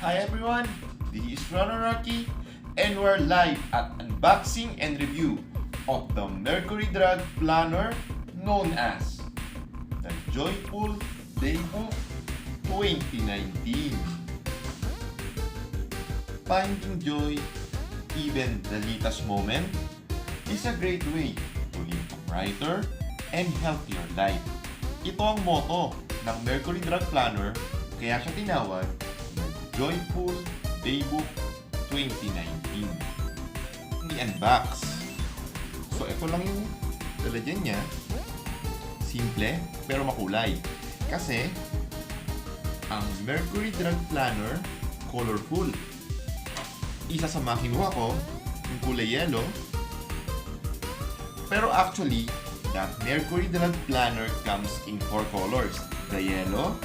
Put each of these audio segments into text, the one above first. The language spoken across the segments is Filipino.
Hi everyone, this is RRTV and we're live at unboxing and review of the Mercury Drug Planner known as the Joyful Daybook 2019. Finding joy even the littlest moment is a great way to live a brighter and healthier life. Ito ang motto ng Mercury Drug Planner, kaya siya tinawag na Joyful Daybook 2019. Hindi unbox. So ito lang yung lalagyan niya. Simple pero makulay. Kasi ang Mercury Drug Planner colorful. Isa sa mga kinuha ko yung kulay yellow. Pero actually, the Mercury Drug Planner comes in 4 colors. The yellow,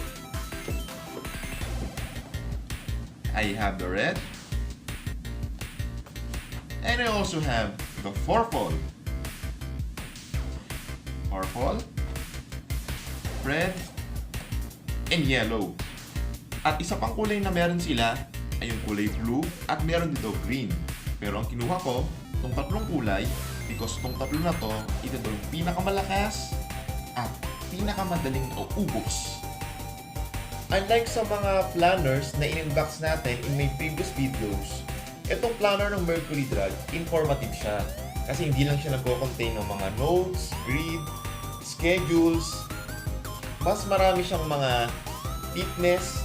I have the red, and I also have the purple, red, and yellow. At isa pang kulay na meron sila ay yung kulay blue at meron dito green. Pero ang kinuha ko, itong tatlong kulay, because itong tatlo na to, ito daw yung pinakamalakas at pinakamadaling ubos. Unlike sa mga planners na in-unbox natin in my previous videos, itong planner ng Mercury Drug, informative siya. Kasi hindi lang siya nagko-contain ng mga notes, grid, schedules. Mas marami siyang mga fitness,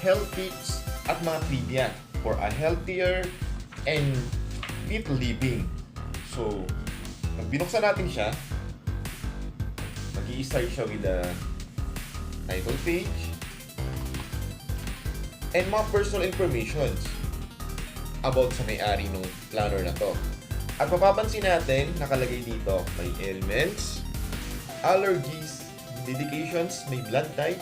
health tips, at mga trivia for a healthier and fit living. So, pag binuksan natin siya, mag-i-start siya with the title page and mga personal informations about sa may-ari ng planner na to. At mapapansin natin, nakalagay dito, may ailments, allergies, medications, may blood type,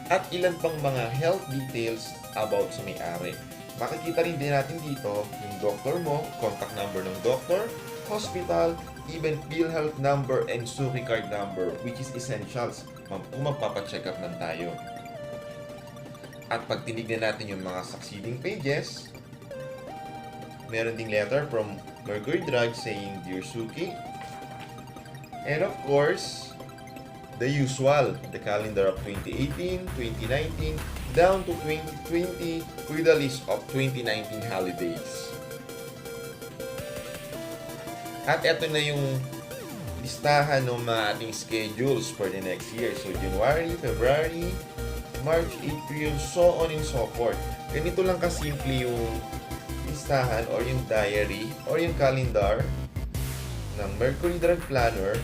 at ilan pang mga health details about sa may-ari. Makikita rin din natin dito yung doctor mo, contact number ng doctor, hospital, even PhilHealth number and Suki card number, which is essentials kung magpapacheck up man tayo. At pag tinignan natin yung mga succeeding pages, meron ding letter from Mercury Drug saying, Dear Suki. And of course, the usual, the calendar of 2018, 2019, down to 2020 with a list of 2019 holidays. At ito na yung listahan ng mga ating schedules for the next year. So, January, February, March, April, so on and so forth. Ganito lang kasimple yung listahan or yung diary or yung calendar ng Mercury Drug Planner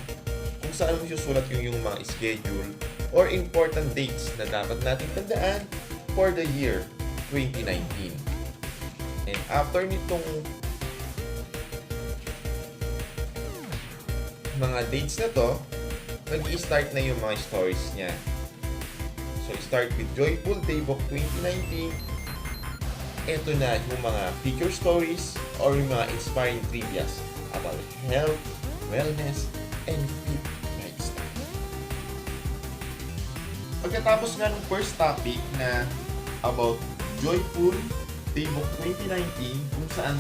kung saan mo susulat yung mga schedule or important dates na dapat natin tandaan for the year 2019. And after nitong mga dates na to, nag-i-start na yung mga stories niya. So, start with Joyful Daybook 2019. Ito na yung mga figure stories or yung mga inspiring trivias about health, wellness, and fit lifestyle. Pagkatapos nga ng first topic na about Joyful Daybook 2019, kung saan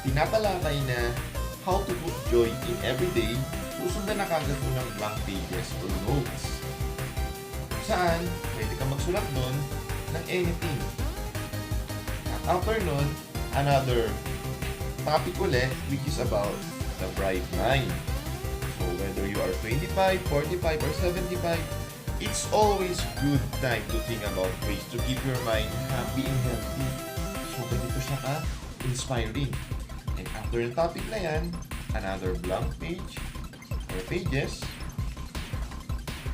tinatalakay na how to put joy in every day, susundan na kagad mo ng blank pages or notes. Kung saan, pwede ka magsulat doon ng anything. At after nun, another topic ulit, which is about the bright mind. So, whether you are 25, 45, or 75, it's always good time to think about ways to keep your mind happy and healthy. So, ganito siya ka-inspiring. And after yung topic na yan, another blank page or pages.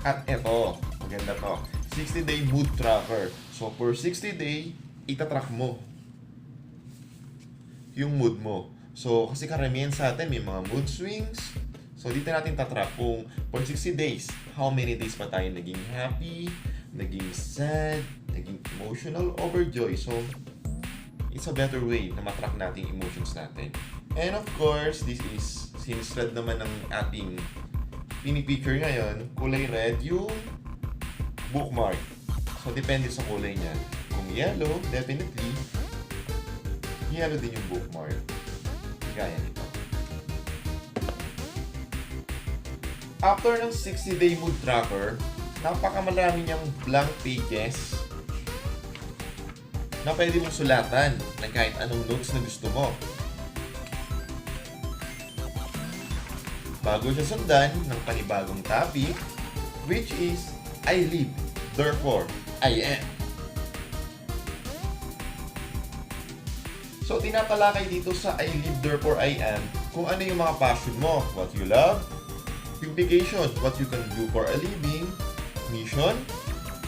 At eto, maganda to, 60-day mood tracker. So, for 60-day, itatrack mo yung mood mo. So, kasi karamihan sa atin, may mga mood swings. So, dito natin tatrack kung for 60 days, how many days pa tayo naging happy, naging sad, naging emotional, overjoy. So, it's a better way na matrack natin yung emotions natin. And of course, this is, since red naman ng ating pinipicture ngayon, kulay red yung bookmark. So, depende sa kulay niya. Kung yellow, definitely, yellow din yung bookmark. Gaya nito. After ng 60-day mood tracker, napakamarami niyang blank pages na pwede mong sulatan na kahit anong notes na gusto mo. Bago siya sundan ng panibagong topic, which is, I live, therefore, I am. So, tinatalakay dito sa I live, therefore, I am kung ano yung mga passion mo, what you love, implication, what you can do for a living, mission,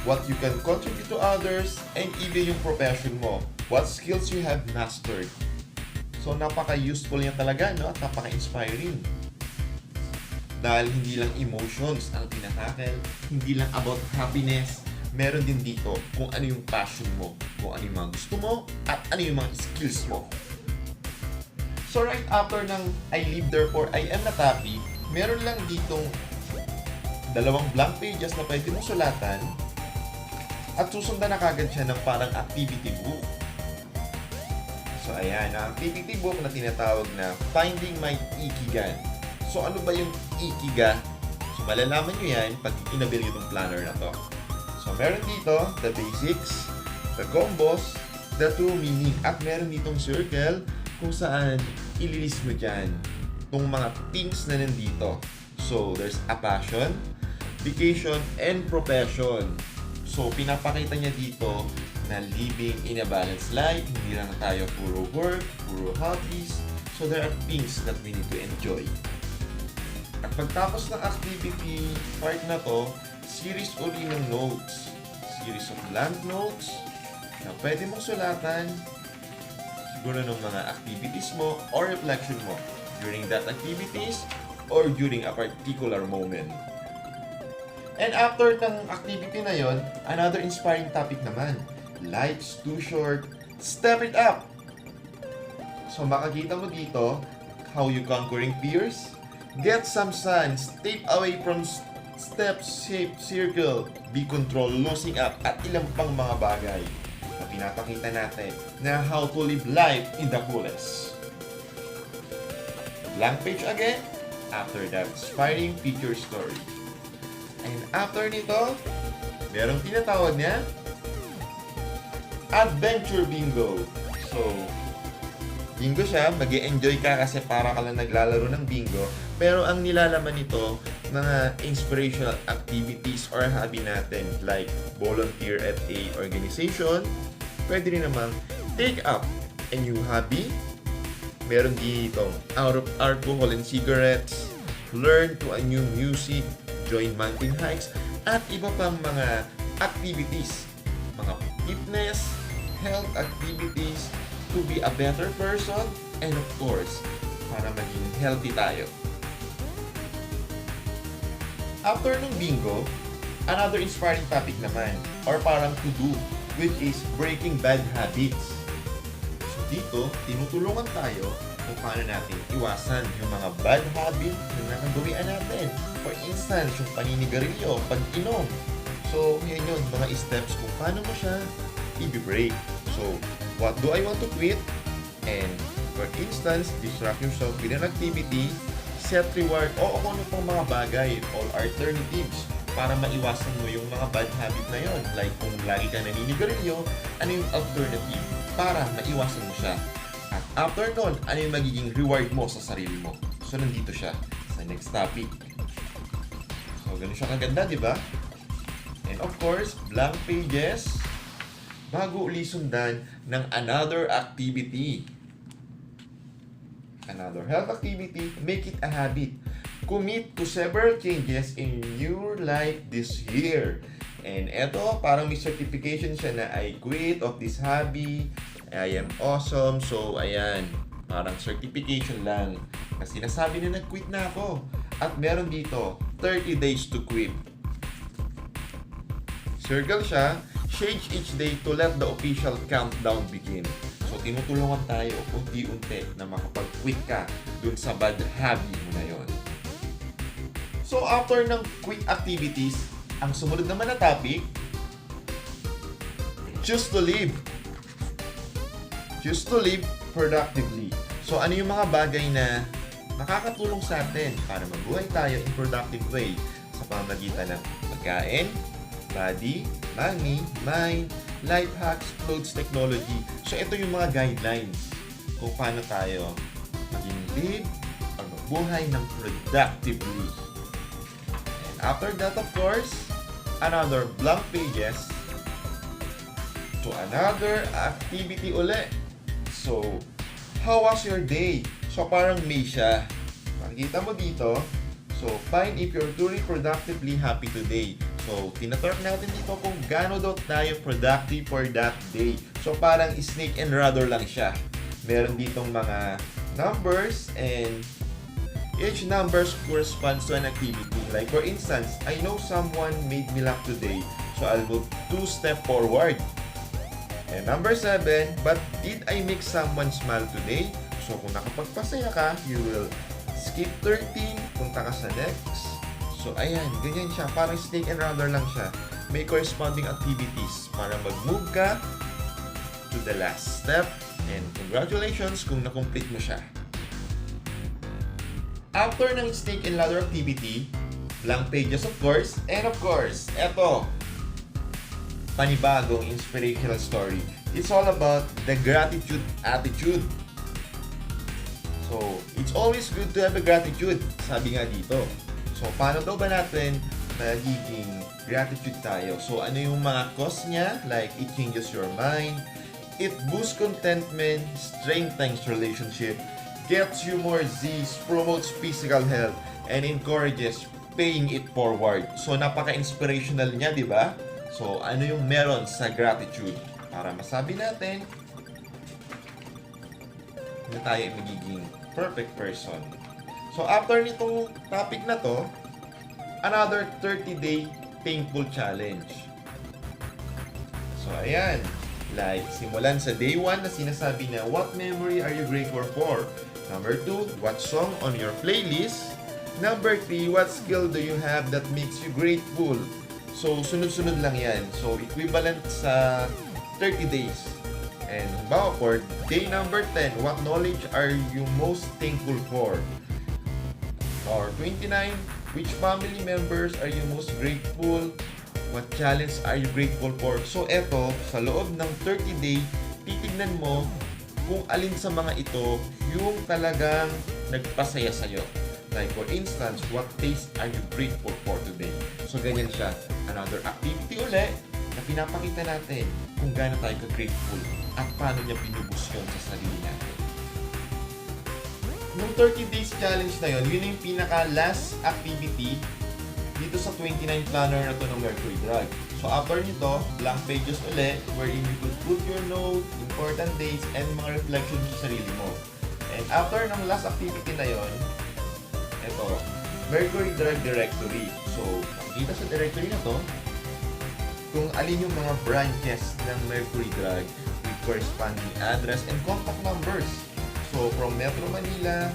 what you can contribute to others, and even yung profession mo, what skills you have mastered. So, napaka-useful yan talaga, no? At napaka-inspiring. Dahil hindi lang emotions ang tinatakel, hindi lang about happiness, meron din dito kung ano yung passion mo, kung ano yung mga gusto mo, at ano yung mga skills mo. So, right after ng I live, therefore, I am na topic, meron lang ditong dalawang blank pages na pwede mong sulatan at susundan na kagad siya ng parang activity book. So, ayan, ang activity book na tinatawag na Finding My Ikigan. So, ano ba yung Ikiga? So, malalaman nyo yan pag inabil nyo itong planner na to. So, meron dito the basics, the combos, the true meaning, at meron ditong circle kung saan ililist mo dyan itong mga things na nandito. So, there's a passion, vacation, and profession. So, pinapakita niya dito na living in a balanced life, hindi lang tayo puro work, puro hobbies. So, there are things that we need to enjoy. At pagtapos ng activity part na to, series uli ng notes. Series of blank notes na pwede mong sulatan siguro ng mga activities mo or reflection mo during that activities or during a particular moment. And after ng activity na yon, another inspiring topic naman. Life's too short, step it up! So makikita mo dito how you conquering fears, get some sun, step away from steps, shape, circle, be control, losing up, at ilang pang mga bagay na pinapakita natin na how to live life in the fullest. Blank page again, after that, inspiring feature story. And after nito, merong tinatawag niya Adventure Bingo. So, bingo siya, mag-e-enjoy ka kasi para ka lang naglalaro ng bingo. Pero ang nilalaman nito, mga inspirational activities or hobby natin like volunteer at a organization. Pwede rin naman take up a new hobby. Meron dito out of alcohol and cigarettes, learn to a new music, join mountain hikes, at iba pang mga activities, mga fitness, health activities to be a better person, and of course, para maging healthy tayo. After ng bingo, another inspiring topic naman, or parang to do, which is breaking bad habits. So dito, tinutulungan tayo kung paano natin iwasan yung mga bad habits na nakagawian natin. For instance, yung paninigarilyo, pag-inom. So, yan yun, mga steps kung paano mo siya i-break. So, what do I want to quit? And, for instance, distract yourself with an activity, set reward, o kung ano pang mga bagay, all alternatives, para maiwasan mo yung mga bad habit na yon. Like, kung lagi ka naninigarilyo, ano yung alternative para maiwasan mo siya? At after nun, ano yung magiging reward mo sa sarili mo? So, nandito siya sa next topic. So, ganun siya kaganda, di ba? And of course, blank pages, bago uli sundan ng another activity. Another health activity, make it a habit. Commit to several changes in your life this year. And eto, parang may certification siya na I quit of this hobby, I am awesome. So, ayan, parang certification lang. Kasi nasabi na nag-quit na ako. At meron dito, 30 days to quit. Circle siya, change each day to let the official countdown begin. So, tinutulungan tayo unti-unti na makapag-quit ka dun sa bad hobby mo na yon. So, after ng quit activities, ang sumunod naman na topic, choose to live. Choose to live productively. So ano yung mga bagay na makakatulong sa atin para mabuhay tayo in productive way sa pamamagitan ng pagkain, body, money, mind, life hacks, clothes, technology. So ito yung mga guidelines kung paano tayo maging live or mabuhay ng productively. And after that, of course, another blank pages to another activity ulit. So, how was your day? So, parang may siya. Makikita mo dito. So, find if you're truly productively happy today. So, tinatalk natin dito kung gaano daw tayo productive for that day. So, parang snake and ladder lang siya. Meron ditong mga numbers and each numbers corresponds to an activity. Like for instance, I know someone made me laugh today, so I'll move 2 steps forward. And number 7, but did I make someone smile today? So kung nakapagpasaya ka, you will skip 13, punta ka sa next. So ayan, ganyan siya. Parang snake and ladder lang siya. May corresponding activities para mag-move ka to the last step. And congratulations kung na-complete mo siya. After ng snake and ladder activity, blank pages of course, and of course, eto, panibagong inspirational story. It's all about the gratitude attitude. So, it's always good to have a gratitude, sabi nga dito. So, paano daw ba natin nagiging gratitude tayo? So, ano yung mga cause niya? Like, it changes your mind, it boosts contentment, strengthens relationship, gets you more Z's, promotes physical health, and encourages paying it forward. So, napaka-inspirational niya, di ba? So, ano yung meron sa gratitude? Para masabi natin na tayo ay magiging perfect person. So, after nitong topic na to, another 30-day thankful challenge. So, ayan. Like, simulan sa day 1 na sinasabi na, what memory are you grateful for? Number 2, what song on your playlist? Number 3, what skill do you have that makes you grateful? So, sunod-sunod lang yan. So, equivalent sa 30 days. And, halimbawa for day number 10, what knowledge are you most thankful for? Or 29, which family members are you most grateful? What challenge are you grateful for? So, eto, sa loob ng 30 day, titignan mo kung alin sa mga ito yung talagang nagpasaya sa'yo. Like, for instance, what taste are you grateful for today? So, ganyan siya. Another activity ulit na pinapakita natin kung gaano tayo ka-grateful at paano niya binubus yun sa sarili natin. Nung 30 days challenge na yun, yun yung pinaka-last activity dito sa 29 planner na to ng Mercury Drug. So after nito, blank pages ulit wherein you could put your note, important dates, and mga reflections sa sarili mo. And after ng last activity na yon, ito, Mercury Drug Directory. So, makikita sa directory na to kung alin yung mga branches ng Mercury Drug with corresponding address and contact numbers. So, from Metro Manila,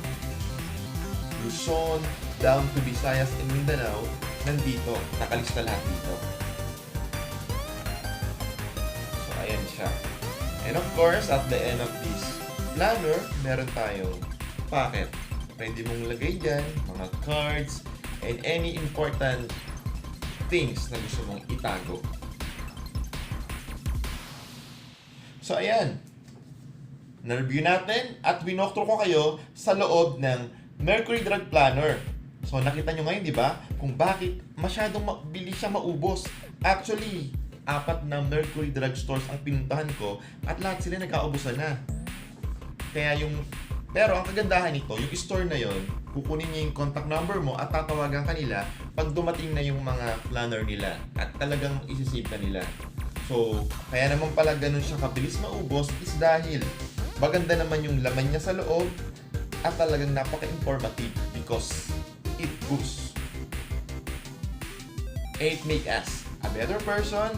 Luzon, down to Visayas and Mindanao, nandito. Nakalista lahat dito. So, ayan siya. And of course, at the end of this planner, meron tayong packet. Pwede mong lagay dyan, mga cards, and any important things na gusto mong itago. So, ayan. Na-review natin at winokthrough ko kayo sa loob ng Mercury Drug Planner. So, nakita nyo ngayon, di ba? Kung bakit masyadong bilis siya maubos. Actually, 4 na Mercury Drug stores ang pinuntahan ko at lahat sila nagkaubusan na. Pero ang kagandahan nito, yung store na yon, kukunin niya yung contact number mo at tatawagan kanila pag dumating na yung mga planner nila at talagang isisave ka nila. So, kaya naman pala ganun siya kabilis maubos is dahil maganda naman yung laman niya sa loob at talagang napaka-informative because it boosts. It makes us a better person,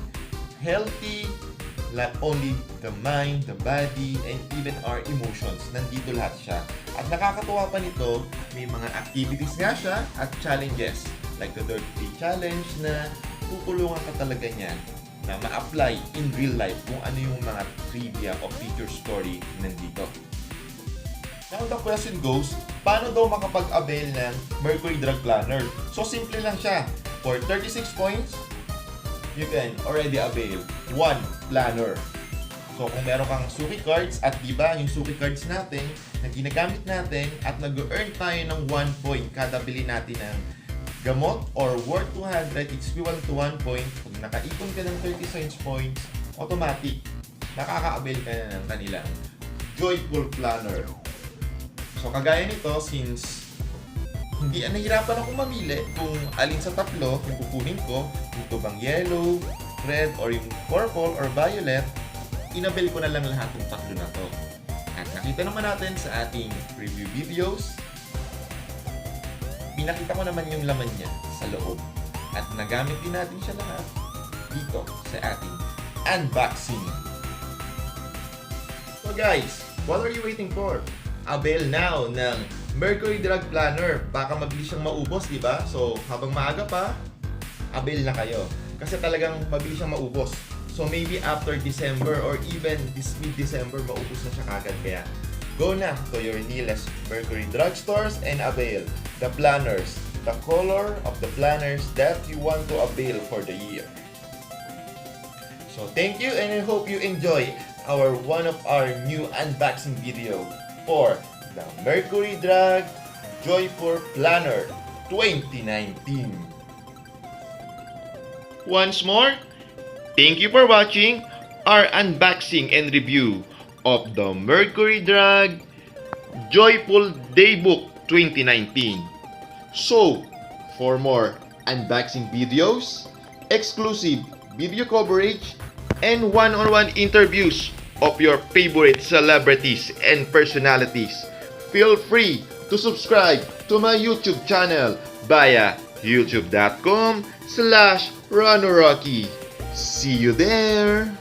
healthy, not only the mind, the body, and even our emotions. Nandito lahat siya. At nakakatuwa pa nito, may mga activities nga siya at challenges. Like the 30-day challenge na tutulungan ka talaga niya na ma-apply in real life kung ano yung mga trivia o feature story nandito. Now the question goes, paano daw makapag-avail ng Mercury Drug Planner? So simple lang siya. For 36 points, you can already avail one planner. So kung meron kang Suki cards at diba yung Suki cards natin na ginagamit natin at nag-earn tayo ng 1 point kada bili natin ng gamot or worth 200, it's equivalent to 1 point. Kung nakaipon ka ng 36 points, automatic, nakaka-avail ka na ng kanilang Joyful Planner. So kagaya nito, since hindi nahirapan ako mamili kung alin sa tatlo yung kukunin ko, ito bang yellow, red, or yung purple or violet, inabil ko na lang lahat ng tatlo na to. At nakita naman natin sa ating review videos, pinakita ko naman yung laman niya sa loob. At nagamit din natin siya lahat dito sa ating unboxing. So guys, what are you waiting for? Avail now ng Mercury Drug Planner. Baka mabilis siyang maubos, di ba? So habang maaga pa, avail na kayo. Kasi talagang mabilis siyang maubos. So maybe after December or even this mid-December, maubos na siya kagad. Kaya go na to your nearest Mercury Drug stores and avail the planners, the color of the planners that you want to avail for the year. So thank you, and I hope you enjoy one of our new unboxing video for the Mercury Drug Joyful Planner 2019. Once more, thank you for watching our unboxing and review of the Mercury Drug Joyful Daybook 2019. So, for more unboxing videos, exclusive video coverage, and one-on-one interviews of your favorite celebrities and personalities, feel free to subscribe to my YouTube channel via youtube.com/RonoRocky. See you there!